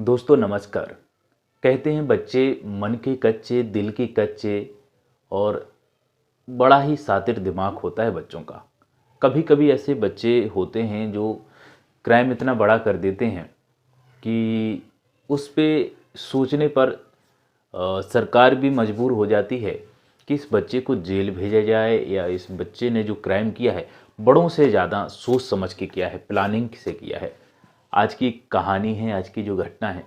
दोस्तों नमस्कार। कहते हैं बच्चे मन के कच्चे, दिल के कच्चे और बड़ा ही शातिर दिमाग होता है बच्चों का। कभी कभी ऐसे बच्चे होते हैं जो क्राइम इतना बड़ा कर देते हैं कि उस पे सोचने पर सरकार भी मजबूर हो जाती है कि इस बच्चे को जेल भेजा जाए या इस बच्चे ने जो क्राइम किया है बड़ों से ज़्यादा सोच समझ के किया है, प्लानिंग से किया है। आज की कहानी है, आज की जो घटना है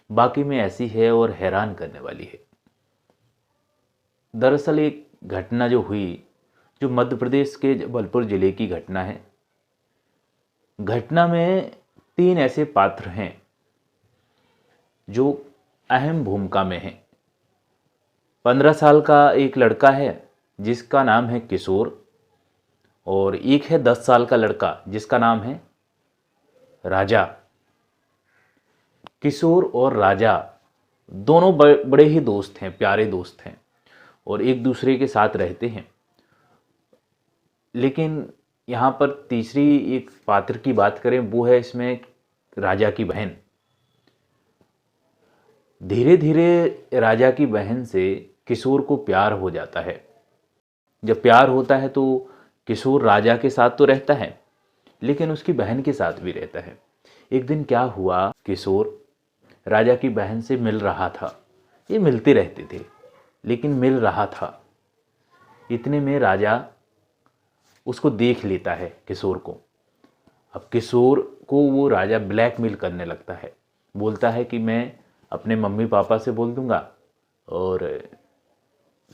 वाकई में ऐसी है और हैरान करने वाली है। दरअसल एक घटना जो हुई, जो मध्य प्रदेश के जबलपुर ज़िले की घटना है। घटना में तीन ऐसे पात्र हैं जो अहम भूमिका में हैं। 15 साल का एक लड़का है जिसका नाम है किशोर, और एक है 10 साल का लड़का जिसका नाम है राजा। किशोर और राजा दोनों बड़े ही दोस्त हैं, प्यारे दोस्त हैं और एक दूसरे के साथ रहते हैं। लेकिन यहाँ पर तीसरी एक पात्र की बात करें, वो है इसमें राजा की बहन। धीरे धीरे राजा की बहन से किशोर को प्यार हो जाता है। जब प्यार होता है तो किशोर राजा के साथ तो रहता है लेकिन उसकी बहन के साथ भी रहता है। एक दिन क्या हुआ, किशोर राजा की बहन से मिल रहा था। ये मिलते रहते थे लेकिन मिल रहा था। इतने में राजा उसको देख लेता है, किशोर को। अब किशोर को वो राजा ब्लैकमेल करने लगता है, बोलता है कि मैं अपने मम्मी पापा से बोल दूंगा और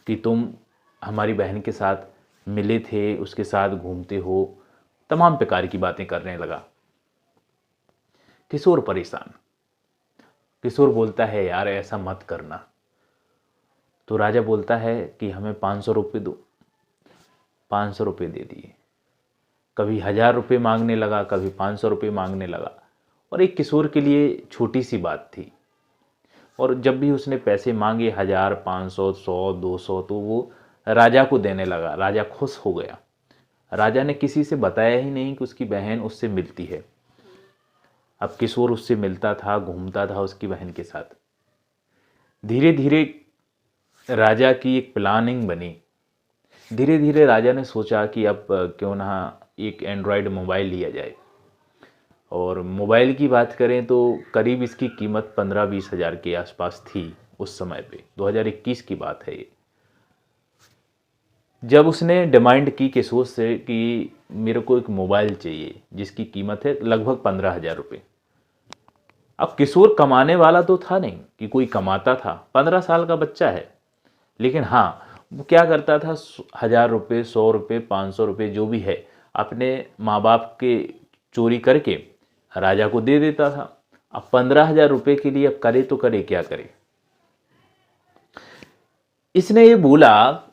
कि तुम हमारी बहन के साथ मिले थे, उसके साथ घूमते हो। तमाम प्रकार की बातें करने लगा। किशोर परेशान। किशोर बोलता है यार ऐसा मत करना। तो राजा बोलता है कि हमें 500 रुपये दो। 500 रुपये दे दिए। कभी 1000 रुपये मांगने लगा, कभी 500 रुपये मांगने लगा। और एक किशोर के लिए छोटी सी बात थी। और जब भी उसने पैसे मांगे 1000, 500, 100, 200, तो वो राजा को देने लगा। राजा खुश हो गया। राजा ने किसी से बताया ही नहीं कि उसकी बहन उससे मिलती है। अब किशोर उससे मिलता था, घूमता था उसकी बहन के साथ। धीरे धीरे राजा की एक प्लानिंग बनी। धीरे धीरे राजा ने सोचा कि अब क्यों ना एक एंड्रॉयड मोबाइल लिया जाए। और मोबाइल की बात करें तो करीब इसकी कीमत 15-20 हज़ार के आसपास थी उस समय पे। 2021 की बात है ये। जब उसने डिमांड की किशोर से कि मेरे को एक मोबाइल चाहिए जिसकी कीमत है लगभग 15,000 रुपये। अब किशोर कमाने वाला तो था नहीं कि कोई कमाता था, 15 साल का बच्चा है। लेकिन हाँ, वो क्या करता था, 1000 रुपये, 100 रुपये, 500 रुपये जो भी है अपने माँ बाप के चोरी करके राजा को दे देता था। अब 15,000 रुपये के लिए अब करे तो करे क्या करे। इसने ये बोला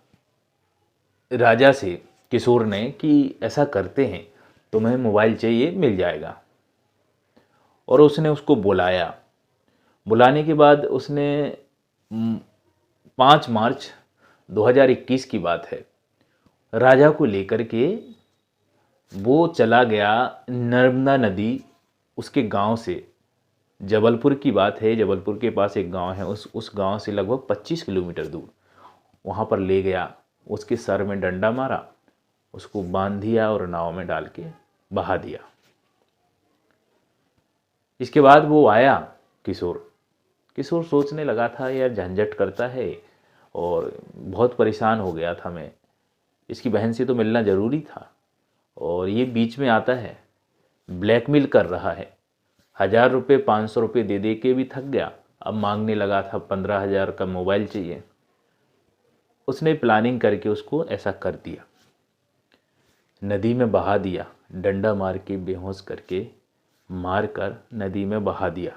राजा से, किशोर ने, कि ऐसा करते हैं तुम्हें मोबाइल चाहिए मिल जाएगा। और उसने उसको बुलाया। बुलाने के बाद उसने 5 मार्च 2021 की बात है, राजा को लेकर के वो चला गया नर्मदा नदी, उसके गांव से। जबलपुर की बात है, जबलपुर के पास एक गांव है, उस गांव से लगभग 25 किलोमीटर दूर वहाँ पर ले गया। उसके सर में डंडा मारा, उसको बांध दिया और नाव में डाल के बहा दिया। इसके बाद वो आया किशोर। किशोर सोचने लगा था यार झंझट करता है और बहुत परेशान हो गया था मैं। इसकी बहन से तो मिलना ज़रूरी था और ये बीच में आता है, ब्लैकमेल कर रहा है। 1000 रुपये, 500 रुपये दे दे के भी थक गया। अब मांगने लगा था 15,000 का मोबाइल चाहिए। उसने प्लानिंग करके उसको ऐसा कर दिया, नदी में बहा दिया। डंडा मार के, बेहोश करके, मार कर नदी में बहा दिया।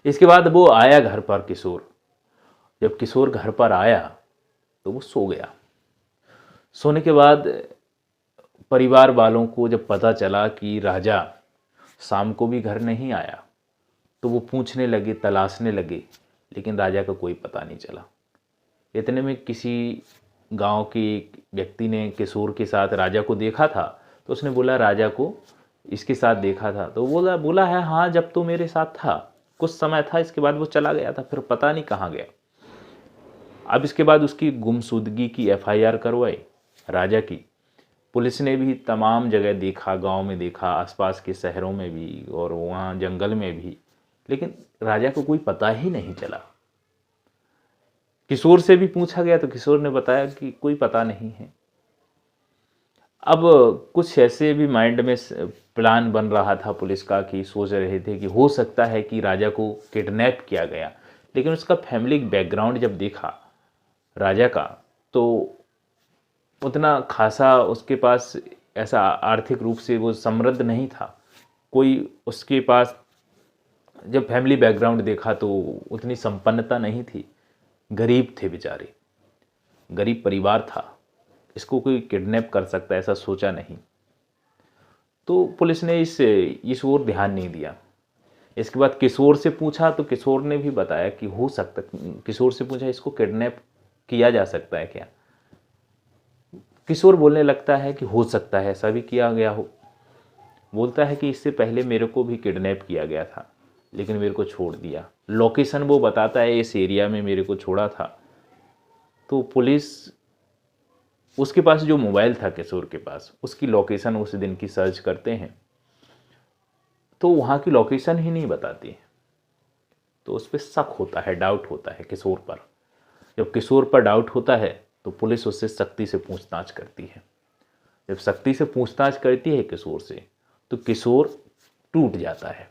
इसके बाद वो आया घर पर किशोर। जब किशोर घर पर आया तो वो सो गया। सोने के बाद परिवार वालों को जब पता चला कि राजा शाम को भी घर नहीं आया तो वो पूछने लगे, तलाशने लगे, लेकिन राजा का कोई पता नहीं चला। इतने में किसी गांव के एक व्यक्ति ने किशोर के साथ राजा को देखा था तो उसने बोला राजा को इसके साथ देखा था। तो बोला बोला है हाँ, जब तो मेरे साथ था, कुछ समय था, इसके बाद वो चला गया था, फिर पता नहीं कहाँ गया। अब इसके बाद उसकी गुमशुदगी की एफआईआर करवाई राजा की। पुलिस ने भी तमाम जगह देखा, गांव में देखा, आसपास के शहरों में भी और वहाँ जंगल में भी, लेकिन राजा को कोई पता ही नहीं चला। किशोर से भी पूछा गया तो किशोर ने बताया कि कोई पता नहीं है। अब कुछ ऐसे भी माइंड में प्लान बन रहा था पुलिस का कि सोच रहे थे कि हो सकता है कि राजा को किडनैप किया गया, लेकिन उसका फैमिली बैकग्राउंड जब देखा राजा का, तो उतना खासा उसके पास ऐसा आर्थिक रूप से वो समृद्ध नहीं था। कोई उसके पास जब फैमिली बैकग्राउंड देखा तो उतनी संपन्नता नहीं थी, गरीब थे बेचारे, गरीब परिवार था। इसको कोई किडनैप कर सकता है ऐसा सोचा नहीं। तो पुलिस ने इस ओर ध्यान नहीं दिया। इसके बाद किशोर से पूछा तो किशोर ने भी बताया कि हो सकता, किशोर से पूछा इसको किडनैप किया जा सकता है क्या। किशोर बोलने लगता है कि हो सकता है ऐसा भी किया गया हो। बोलता है कि इससे पहले मेरे को भी किडनैप किया गया था, लेकिन मेरे को छोड़ दिया। लोकेशन वो बताता है, इस एरिया में मेरे को छोड़ा था। तो पुलिस उसके पास जो मोबाइल था किशोर के पास, उसकी लोकेशन उस दिन की सर्च करते हैं तो वहाँ की लोकेशन ही नहीं बताती है। तो उस पर शक होता है, डाउट होता है किशोर पर। जब किशोर पर डाउट होता है तो पुलिस उससे सख्ती से पूछताछ करती है। जब सख्ती से पूछताछ करती है किशोर से, तो किशोर टूट जाता है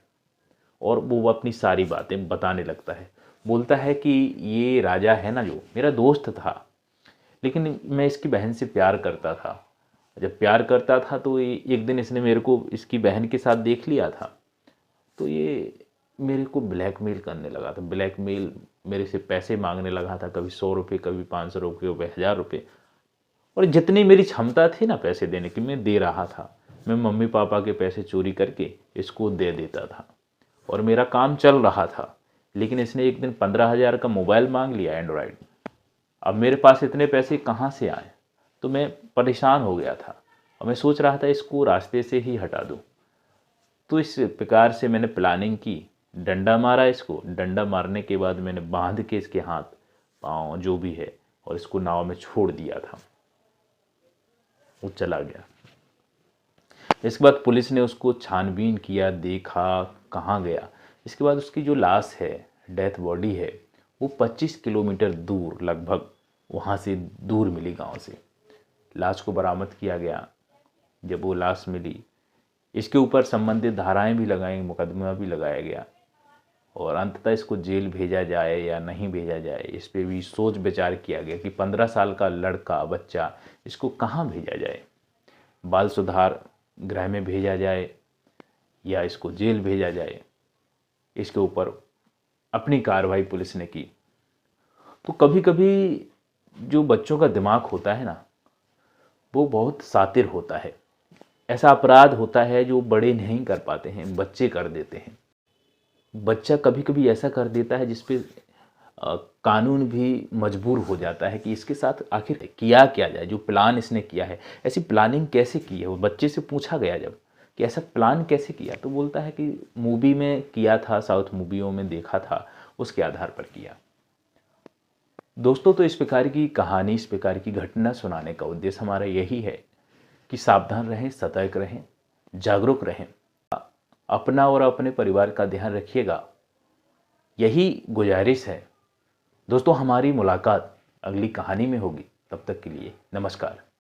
और वो अपनी सारी बातें बताने लगता है। बोलता है कि ये राजा है ना, जो मेरा दोस्त था, लेकिन मैं इसकी बहन से प्यार करता था। जब प्यार करता था तो एक दिन इसने मेरे को इसकी बहन के साथ देख लिया था, तो ये मेरे को ब्लैकमेल करने लगा था। ब्लैकमेल, मेरे से पैसे मांगने लगा था, कभी 100 रुपये, कभी 500 रुपये, कभी 1000 रुपये। और जितनी मेरी क्षमता थी ना पैसे देने की, मैं दे रहा था। मैं मम्मी पापा के पैसे चोरी करके इसको दे देता था और मेरा काम चल रहा था। लेकिन इसने एक दिन 15,000 का मोबाइल मांग लिया एंड्रॉयड। अब मेरे पास इतने पैसे कहाँ से आए, तो मैं परेशान हो गया था और मैं सोच रहा था इसको रास्ते से ही हटा दूँ। तो इस प्रकार से मैंने प्लानिंग की, डंडा मारा इसको। डंडा मारने के बाद मैंने बांध के इसके हाथ पाँव जो भी है और इसको नाव में छोड़ दिया था। वो चला गया। इसके बाद पुलिस ने उसको छानबीन किया, देखा कहाँ गया। इसके बाद उसकी जो लाश है, डेथ बॉडी है, वो 25 किलोमीटर दूर लगभग वहाँ से दूर मिली, गांव से। लाश को बरामद किया गया। जब वो लाश मिली, इसके ऊपर संबंधित धाराएं भी लगाई, मुकदमा भी लगाया गया और अंततः इसको जेल भेजा जाए या नहीं भेजा जाए, इस पे भी सोच विचार किया गया कि 15 साल का लड़का, बच्चा, इसको कहाँ भेजा जाए। बाल सुधार गृह में भेजा जाए या इसको जेल भेजा जाए। इसके ऊपर अपनी कार्रवाई पुलिस ने की। तो कभी कभी जो बच्चों का दिमाग होता है ना, वो बहुत शातिर होता है। ऐसा अपराध होता है जो बड़े नहीं कर पाते हैं, बच्चे कर देते हैं। बच्चा कभी कभी ऐसा कर देता है जिसपे कानून भी मजबूर हो जाता है कि इसके साथ आखिर किया क्या जाए। जो प्लान इसने किया है, ऐसी प्लानिंग कैसे की है। वो बच्चे से पूछा गया जब कि ऐसा प्लान कैसे किया, तो बोलता है कि मूवी में किया था, साउथ मूवियों में देखा था, उसके आधार पर किया। दोस्तों, तो इस प्रकार की कहानी, इस प्रकार की घटना सुनाने का उद्देश्य हमारा यही है कि सावधान रहें, सतर्क रहें, जागरूक रहें, अपना और अपने परिवार का ध्यान रखिएगा। यही गुजारिश है। दोस्तों, हमारी मुलाकात अगली कहानी में होगी। तब तक के लिए नमस्कार।